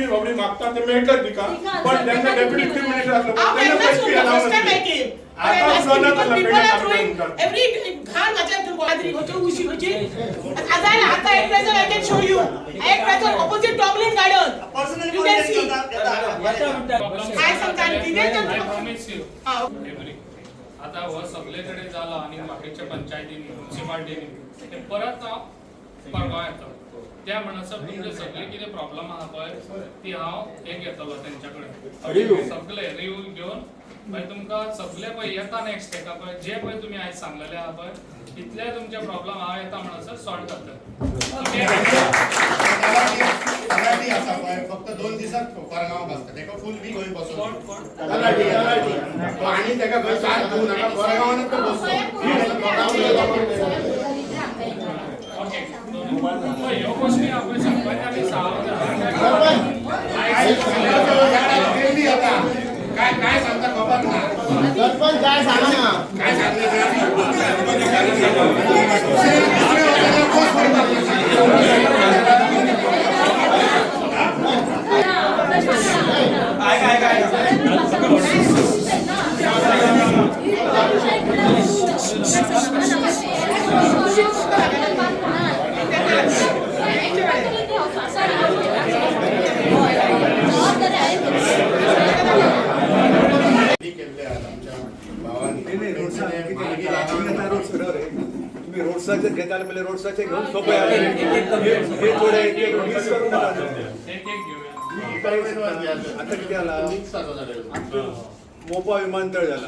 बाबडी मागता ते मेळटत तिका पण त्यांना डेप्युटी चीफ मिनिस्टर असलो त्यांना पैसे घालावं every घाण माझ्या दुर्गाद्री होतो उशी होती आता एक present I can show you एक present opposite Tomlin garden personally you can see काय सांगता किती आता हो सगळेकडे झाला आणि बाकीच्या पंचायतींनी म्युनिसिपालिटीनी ते परत परगाव येतात त्या म्हणसर तुमचे सगळे किती प्रॉब्लेम आहा पळय ती हांव हे घेतलो त्यांच्याकडे सगळे रिव्ह्यू घेऊन मागीर तुमकां सगळे पळय येता नेक्स्ट हेका पळय जे पळय तुमी आयज सांगलेले आहा पळय तितले तुमचे प्रॉब्लेम हांव येता म्हणसर सॉल्व करता तलाठी आसा पळय फक्त 2 दिसाक परगांव बसता तेका फुल वीक होई बसोन तलाठी आणि तेका खंय साथ दिवं नाका परगांवानच तो ओके ह्यो गोष्टी आपण सरपंचांनी काय सांगता खबर ना सरपंच काय सांगा काय रोडसाचे घेताले पहिले रोडसाचे घेऊन सोपे हे थोडे आता किती आला मोपा विमानतळ झाला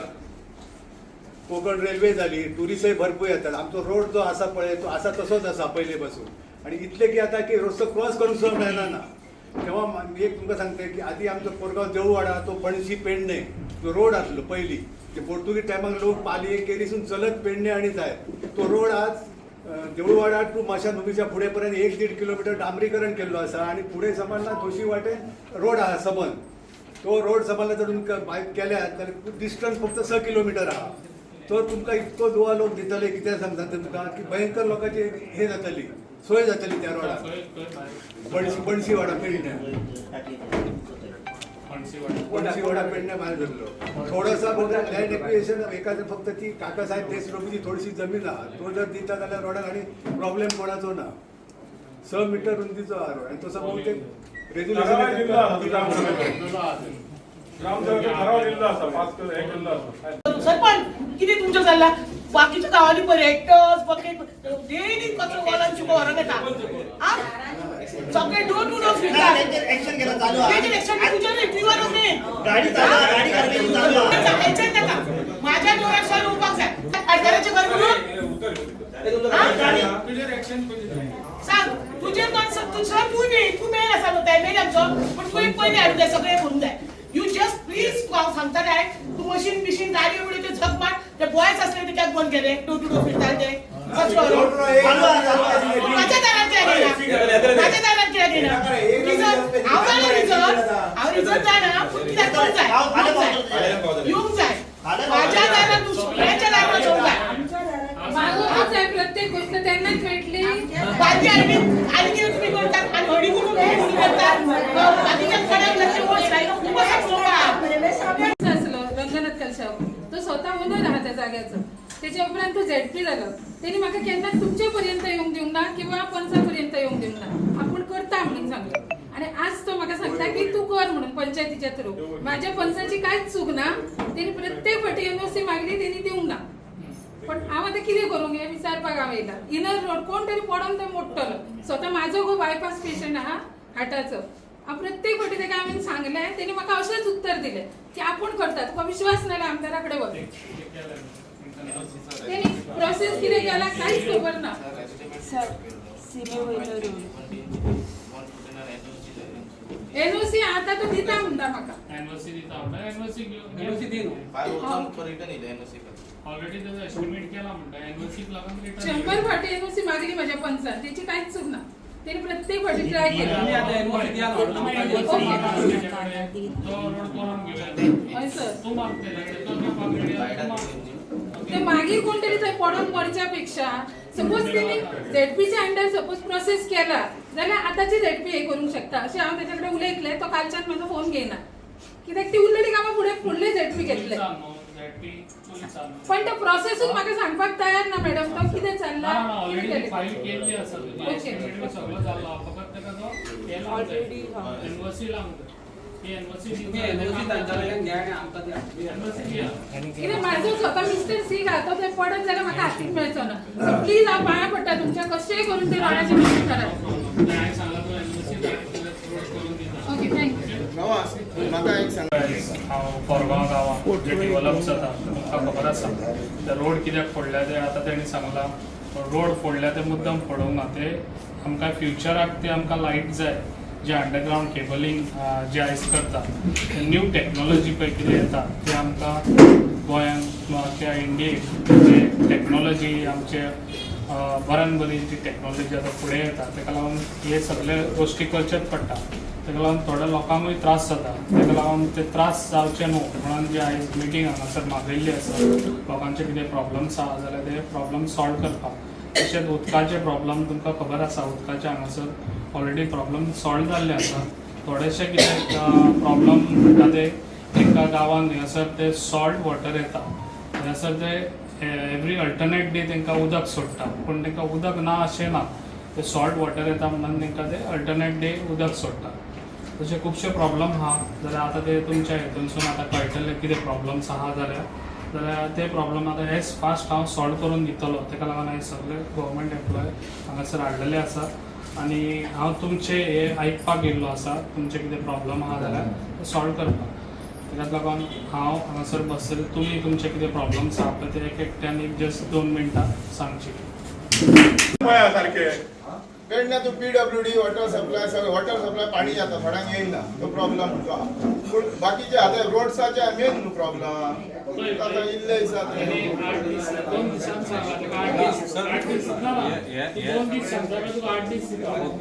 कोकण रेल्वे झाली टुरिस्टही भरपूर येतात आमचो रोड जो असा पळय तो असा तसोच असा पहिले पासून आणि इतले की आता की रस्तो क्रॉस करून सुद्धा मेळना ना तेव्हा मी एक तुमकां सांगते की आधी आमचो कोरगांव देऊळवाडा तो पणशी पेडणे तो रोड आसलो पयली ते पोर्तुगीज टायमाक लोक पालये केरीसून चलत पेडणे आणि जाय तो रोड आज देऊळवाडा टू माशा नुबीच्या फुडे पर्यंत 1-1.5 किलोमीटर डांबरीकरण केल्लो आसा आणि पुढे समजला थोशी वाटेन रोड आहा सबंद तो रोड समजला जर तुमकां बायक केल्यात जाल्यार डिस्टन्स फक्त 6 किलोमीटर आहा तो तुमकां इतको दुवा लोक दितले कितें सांगता तुमकां की भयंकर लोकांची हे जातली सोय जातली त्या रोडार पणशी वाडा पेडणे पणशी वाडा पेडणे भायर धरलो थोडासा लँड एक्विजिशन एखादं फक्त ती काका साहेब देशप्रभूची थोडीशी जमीन आहा तो जर दिता जाल्यार रोडार आणि प्रॉब्लेम कोणाचो ना 6 मीटर रुंदीचो आहा रोड आणि तसो बहुतेक सरपंच किती तुमचं चालला बाकीच्या गावांनी पर्यटक बकेट डेली कचरो वालांची व्हरून येता सगळे डोर टू डोर फिरतात ऍक्शन केला चालू आहे त्याचे ऍक्शन तुझ्या रिव्ह्यूवर होते गाडी करण्याची चालू आहे माझ्या डोळ्यात सर उपास आहे अडकराचे घर सांग तुझे तू मेल असा होता मेल आमचं पण तू एक पहिले आडू द्या सगळे भरून द्या यू जस्ट प्लीज सांगता काय तू मशीन बिशीन गाडी एवढी ते झक मार ते बॉयज असले ते काय बंद केले टू टू फिरतात ते माझ्या दारात गेला रिझल्ट जाय ना येऊन जाय माझ्या दारात दुसऱ्याच्या दारात जाऊन जाय प्रत्येक गोष्ट त्यांनाच भेटली बाकी आणि की तुम्ही करतात आणि हडी करून करतात बाकीच्या कडक लक्ष रंगनाथ कलशाव तो स्वतः म्हणून राहत्या जाग्याचं त्याच्या उपरांत तो झेडपी झालं त्यांनी म्हाका केन्ना तुमच्या पर्यंत येऊन दिवंक ना किंवा पंचापर्यंत येऊन दिवंक ना आपण करता म्हणून सांगलं आणि आज तो म्हाका सांगता की तू कर म्हणून पंचायतीच्या थ्रू माझ्या पंचाची कांयच चूक ना त्यांनी प्रत्येक फाटी एनओसी मागली त्यांनी दिवंक ना पण हांव आतां कितें करूंक हें विचारपाक हांव येयला इनर रोड कोण तरी पडोन थंय मोडटलो स्वता म्हाजो गो बायपास पेशंट आहा हार्टाचो हांव प्रत्येक फाटी ताका हांवें सांगलें तेणी म्हाका अशेंच उत्तर दिलें की आपूण करता तुका विश्वास नाल्या आमदारा कडेन वच तेणी प्रोसेस कितें केला कांयच खबर ना एनओसी आता तो दिता म्हणटा म्हाका एनओसी दिता म्हणटा एनओसी दी ऑलरेडी त्याचा एस्टिमेट केला म्हणटा एनओसी लागून रिटर्न 100 फाटी एनओसी मागली माझ्या पंचान त्याची कांयच चूक ना त्याने प्रत्येक फाटी ट्राय केली तुम्ही आता एनओसी द्या तो रोड करून घेऊया होय सर तू मागते तो ना मागणी ते मागीर कोणतरी थंय पडोन मरच्या पेक्षा सपोज तेणी झेडपीच्या अंडर सपोज प्रोसेस केला जाल्यार आताची झेडपी हे करूंक शकता अशें हांव तेजे कडेन उलयतलें तो कालच्यान म्हाजो फोन घेयना कित्याक ती उरलेली कामां फुडले झेडपी घेतले पण तो प्रोसेसूच म्हाका सांगपाक तयार ना मॅडम तो कितें चल्ला ऑलरेडी फाईल केल्ली आसा सगळं जाल्लो फकत तेका तो केला ऑलरेडी एनओसी लावंक ही एनओसी कित्याक म्हाजो स्वता मिस्टर सी घालतो ते पडत जाल्यार म्हाका हातीक मेळचो ना सो प्लीज हांव पांया पडटा तुमच्या कशेंय करून ते रोडाचें मशीन करात हांवें सांगला तो एनओसी करून दिता ओके थँक्यू म्हाका एक सांग हांव कोरगांव गांवांत जे डेव्हलप जाता तुमकां खबर आसा ते रोड कित्याक फोडल्या ते आतां तेणी सांगला रोड फोडल्या ते मुद्दम फोडूंक ना ते आमकां फ्युचराक ते आमकां लायट जाय जे अंडरग्रावंड केबलिंग जे आयज करता न्यू टॅक्नोलॉजी पळय कितें येता ते आमकां गोंयांत किंवा त्या इंडियेक जे टॅक्नोलॉजी आमचे बऱ्यान बरी जी टॅक्नोलॉजी आतां फुडें येता ताका लागून हे सगळे गोश्टी करचेच पडटा ताका लागून थोड्या लोकांकूय त्रास जाता ताका लागून ते त्रास जावचे न्हू म्हणून जे आयज मिटींग हांगासर मागयल्ली आसा लोकांचे कितें प्रॉब्लम्स आहा जाल्यार ते प्रॉब्लम सॉल्व करपाक तशेंच उदकाचे प्रॉब्लम तुमकां खबर आसा उदकाचे हांगासर ऑलरेडी प्रॉब्लम सॉल्व जाल्ले आसा थोडेशे कितें प्रॉब्लम म्हणटा ते एका गांवांत हांगासर ते सॉल्ट वॉटर येता हांगासर ते एवरी अल्टरनेट डे तांकां उदक सोडटा पूण तांकां उदक ना अशें ना ते सॉल्ट वॉटर येता म्हणून तांकां ते अल्टरनेट डे उदक सोडटा तशे खुबशे प्रॉब्लम आहा जाल्यार आतां ते तुमच्या हितूनसून आतां कळटले कितें प्रॉब्लम्स आहा जाल्यार ते प्रॉब्लम आतां एज फास्ट हांव सॉल्व करून दितलो ताका लागून हांवें सगळे गव्हर्मेंट एम्प्लॉय हांगासर हाडलेले आसा आनी हांव तुमचे हे आयकपाक येयल्लो आसा तुमचे कितें प्रॉब्लम आहा जाल्यार सॉल्व करपाक ताका लागून हांव हांगासर बसतले तुमी तुमचे कितें प्रॉब्लम्स आहा पळय ते एक एकट्यान एक जस्ट 2 मिनटां सांगची पळया सारकें पेडण्या तूं PWD वॉटर सप्लाय पाणी जाता थोड्यांक येयना तो प्रॉब्लम पूण बाकीचे आतां रोड्साचे मेन न्हू प्रॉब्लम आतां इल्ले दिसा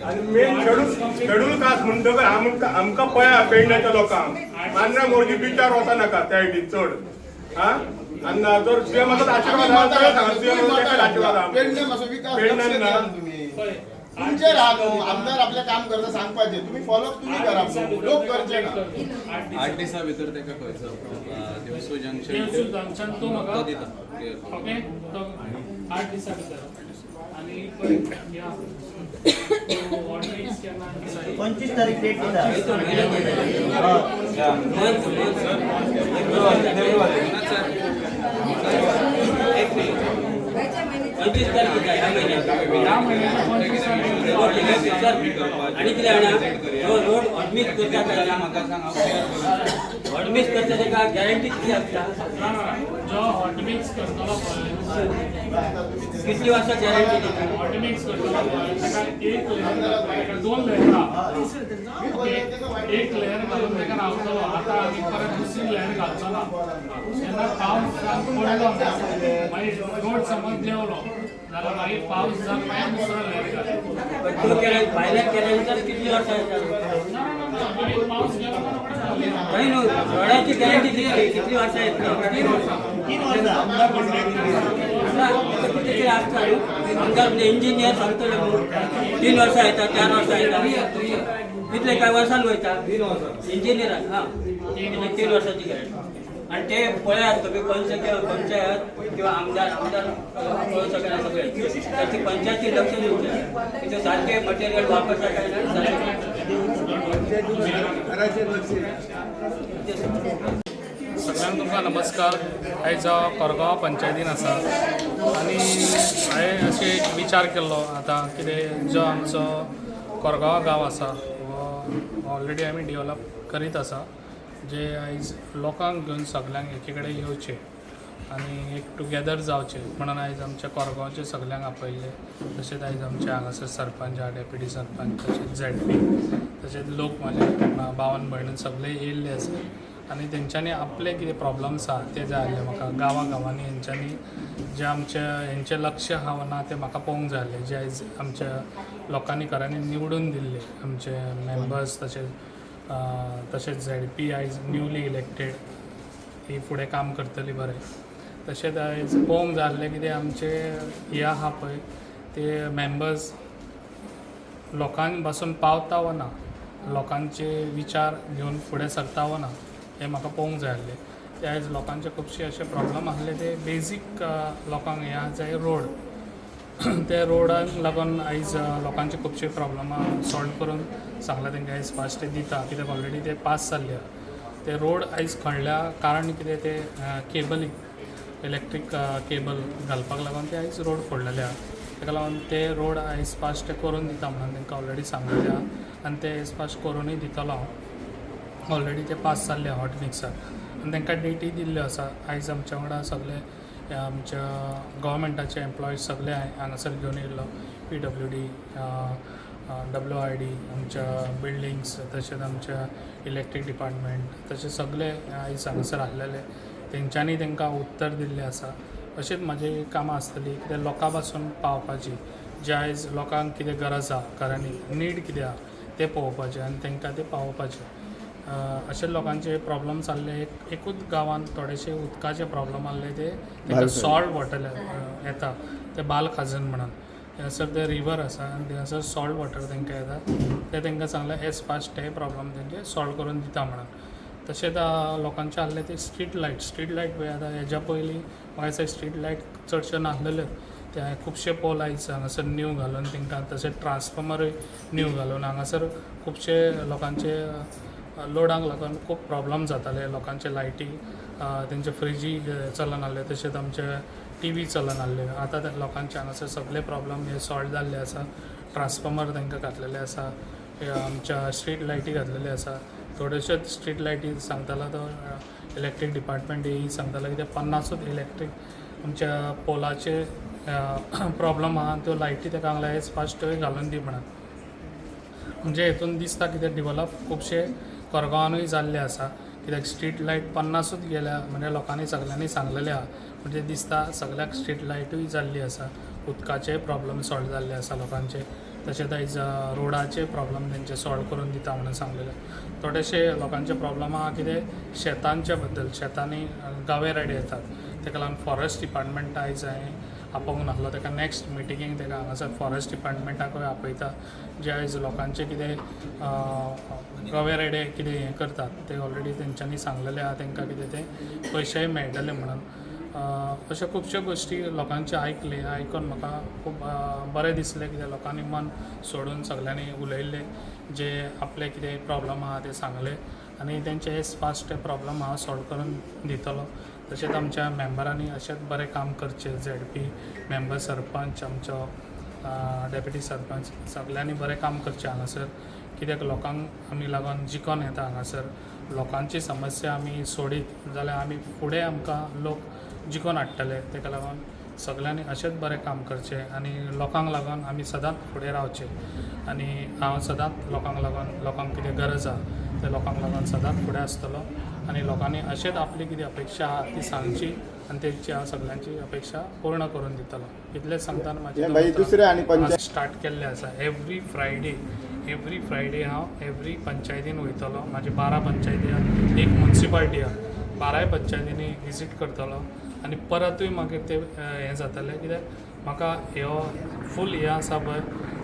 आनी मेन शेड्यूल कास्ट म्हणटकर आमकां पळया पेडण्याच्या लोकांक मांद्रा मोरजी बिचार वचा नाका त्या हिटीन चड आनी जर सीएम आसा आशिर्वाद पेडण्या मातसो विकास लक्ष दिया तुमी तुमचेर आहा न्हू आमदार आपलें काम करता सांगपाचें तुमी फॉलो तुमी करा लोक करचे ना 8 दिसा भितर ताका खंयचो देवसू देवसू जंक्शन जंक्शन तूं म्हाका दिता ओके तो 8 दिसा भितर आनी पळय या ऑर्डरीज केन्ना 25 तारीख डेट आणि कितें जाणा रोड ऑडमीट करता तेन्ना म्हाका सांग ऑडमीट करता तेका गॅरंटी कितें आसता जो हॉटमिक्स करतलो पळय कितली वर्सां गॅरंटी दिता हॉटमिक्स करतलो पळय ताका एक लेयर 2 लेयर एक लेयर घालून ताका रावतलो आतां आमी परत दुसरी लेयर घालचो ना तेन्ना पावस पडलो मागीर रोड समज देंवलो जाल्यार मागीर पावस जावन मागीर दुसरो लेयर घालता तूं केलें भायल्यान केलें नंतर कितली वर्सां येता पावस गेलो काही न्हू रोडाची गॅरंटी कितली वर्सां येतली 3 वर्सां कितें आसता न्हू आमकां इंजिनियर सांगतले 3 वर्सां येता 4 वर्सां येता कितले काय वर्सान वयता इंजिनियरान हां 3 वर्सांची गॅरंटी आणि ते पळयात सगळे पंचायत किंवा आमदार पळोवंक शकना सगळे त्याची पंचायती लक्ष दिवचें तिथे सारखे मटेरियल वापरता काय ना सगळ्यांक तुमकां नमस्कार आयज हांव कोरगांव पंचायतीन आसा आनी हांवें अशें विचार केल्लो आतां कितें जो आमचो कोरगांव गांव आसा हो ऑलरेडी आमी डेवलप करीत आसा जे आयज लोकांक घेवन सगळ्यांक एके कडेन येवचें आनी एक टुगेदर जावचें म्हणून आयज आमच्या कोरगांवचे सगळ्यांक आपयल्ले तशेंच आयज आमचे हांगासर सरपंच डेप्युटी सरपंच तशेंच झेडपी तशेंच लोक म्हाजे भावन भयण सगळे येयल्ले आसा आनी तेंच्यांनी आपले कितें प्रॉब्लम्स आहा ते जाय आसले म्हाका गांवांनी हेंच्यांनी जे आमचे हेंचें लक्ष आहा ना ते म्हाका पळोवंक जाय आसलें जे आयज आमच्या लोकांनी घरांनी निवडून दिल्ले आमचे मेंबर्स तशेंच झेडपी आयज न्यूली इलेक्टेड ही फुडें काम करतली बरें तशेंच आयज पळोवंक जाय आसलें कितें आमचे हें आहा पळय ते मेंबर्स लोकांपासून पावता वा ना, लोकांचे विचार घेऊन फुडें सरता वा ना हें म्हाका पळोवंक जाय आसलें. ते आयज लोकांचे खुबशे अशे प्रॉब्लम आसले ते बेजीक लोकांक हें आसा जाय रोड. ते रोडाक लागून आयज लोकांचे खुबशे प्रॉब्लमां सॉल्व करून सांगला तेंकां आयज फास्ट दिता, कित्याक ऑलरेडी ते पास जाल्ले आहा. ते रोड आयज खणल्या कारण कितें ते केबलींग इलेक्ट्रीक केबल घालपाक लागून ते आयज रोड फोडलेले आहा. ताका लागून ते रोड आयज फास्ट करून दिता म्हणून तांकां ऑलरेडी सांगलेलें आहा आनी ते आयज फास्ट करूनय दितलो हांव. ऑलरेडी ते पास जाल्ले हॉट मिक्सार आनी तांकां डेटी दिल्ल्यो आसा. आयज आमच्या वांगडा सगळे आमच्या गव्हर्मेंटाचे एम्प्लॉयज सगळे हांगासर घेवन येयल्लो. PWD, WID, आमच्या बिल्डिंग्स, तशेंच आमच्या इलेक्ट्रीक डिपार्टमेंट, तशें सगळे आयज हांगासर आसलेले. तेंच्यांनी तांकां उत्तर दिल्लें आसा. अशीच म्हाजी कामां आसतली कितें लोकां पासून पावपाची, जे आयज लोकांक कितें गरज आहा घरांनी, नीड कितें आहा तें पळोवपाचें आनी तांकां तें पावोवपाचें. अशे लोकांचे प्रॉब्लम जाल्ले. एकूच गांवांत थोडेशे उदकाचे प्रॉब्लम आसले ते तांकां सॉल्ट वॉटर येता, ते बाल खाजन म्हणून थंयसर ते रिवर आसा आनी थंयसर सॉल्ट वॉटर तांकां येता. ते तांकां सांगलें एज फास्ट हे प्रॉब्लम तेंचे सॉल्व करून दिता म्हणून. तशेंच लोकांचे आसले ते स्ट्रीट लायट पळय आतां हेज्या पयलीं म्हाका दिसता स्ट्रीट लायट चडश्यो नासलेल्यो. ते खुबशे पोल आयज हांगासर न्यू घालून तांकां, तशें ट्रान्सफॉर्मरूय न्यू घालून हांगासर खुबशे लोकांचे लोडांक लागून खूब प्रॉब्लम जाताले. लोकांचे लायटी, तेंचे फ्रिजी चलनासले, तशेंच आमचे TV चलनासले. आतां ते लोकांचे हांगासर सगळे प्रॉब्लम हे सॉल्व जाल्ले आसा. ट्रान्सफॉर्मर तांकां घातलेले आसा, आमच्या स्ट्रीट लायटी घातलेले आसा. थोड्योश्योच स्ट्रीट लायटी सांगतालो तो इलेक्ट्रीक डिपार्टमेंट ही सांगतालो की ते 50 इलेक्ट्रीक आमच्या पोलाचे प्रॉब्लम आहा त्यो लायटी ताका सांगला एज फास्ट घालून दी म्हणून. म्हणजे हेतून दिसता कितें डिवलप खुबशे कोरगांवानूय जाल्ले आसा. कित्याक स्ट्रीट लायट 50 गेल्या म्हणजे लोकांनी सगळ्यांनी सांगलेले आहा. म्हणजे दिसता सगळ्याक स्ट्रीट लायटूय जाल्ली आसा. उदकाचे प्रॉब्लम सॉल्व जाल्ले आसा लोकांचे. तशेंच आयज रोडाचे प्रॉब्लम तेंचे सॉल्व करून दिता म्हणून सांगलेले. थोडेशे लोकांचे प्रॉब्लम आहा कितें शेतांच्या बद्दल. शेतांनी गावे रेडे येतात, ताका लागून फॉरेस्ट डिपार्टमेंट आयज हांवें आपोवंक नासलो. ताका नेक्स्ट मिटिंगेक ताका हांगासर फॉरेस्ट डिपार्टमेंटाकूय आपयता. जे आयज लोकांचे कितें गवे रेडे कितें हें करतात ते ऑलरेडी तेंच्यांनी सांगलेले आहा तांकां कितें ते पयशेय मेळटले म्हणून. अशे खुबश्यो गोश्टी लोकांचे आयकून म्हाका खूब बरें दिसलें. कित्याक लोकांनी मन सोडून सगळ्यांनी उलयल्ले, जे आपले कितें प्रॉब्लम आहा ते सांगले आनी तेंचे एज फास्ट प्रॉब्लम हांव सॉल्व करून दितलो. तशेंच आमच्या मेंबरांनी अशेंच बरें काम करचें. ZP मेंबर, सरपंच, आमचो डेप्युटी सरपंच सगळ्यांनी बरें काम करचें हांगासर. कित्याक लोकांक आमी लागून जिखून येता हांगासर. लोकांची समस्या आमी सोडीत जाल्यार आमी फुडें आमकां लोक जिखून हाडटले. ताका लागून सगळ्यांनी अशेंच बरें काम करचें आनी लोकांक लागून आमी सदांच फुडें रावचें. आनी हांव सदांच लोकांक लागून, लोकांक कितें गरज आहा ते लोकांक लागून सदांच फुडें आसतलो. आनी लोकांनी अशेंच आपली कितें अपेक्षा आहा ती सांगची आनी तेंची हांव सगळ्यांची अपेक्षा पूर्ण करून दितलो. इतलेंच सांगताना म्हाजें स्टार्ट केल्लें आसा. एवरी फ्रायडे हांव एवरी पंचायतीन वयतलो. म्हाजे 12 पंचायती आहा, एक म्युन्सिपाल्टी आहा. 12 पंचायतींनी विजीट करतलो आनी परतूय म्हाका ते हें जातलें. कित्याक म्हाका ह्यो फूल हें आसा पळय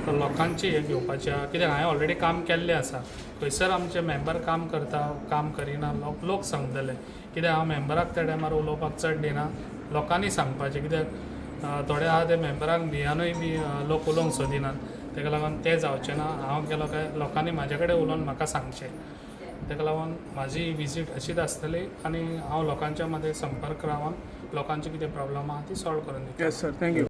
तो लोकांची हें घेवपाचें आहा. कित्याक हांवें ऑलरेडी काम केल्लें आसा. खंयसर आमचे मेंबर काम करता, काम करिना, लोक सांगतले. कित्याक हांव मेंबराक त्या टायमार उलोवपाक चड दिना. लोकांनी सांगपाचें. कित्याक थोडे आहा ते मेंबराक भियानूय बी लोक उलोवंक सोदिनात. ताका लागून तें जावचें ना. हांव गेलो काय लोकांनी म्हाजे कडेन उलोवन म्हाका सांगचें. ताका लागून म्हाजी विजीट अशीच आसतली आनी हांव लोकांच्या मदें संपर्क रावन लोकांची कितें प्रॉब्लम आहा ती सॉल्व करून दिता. Yes sir, thank you.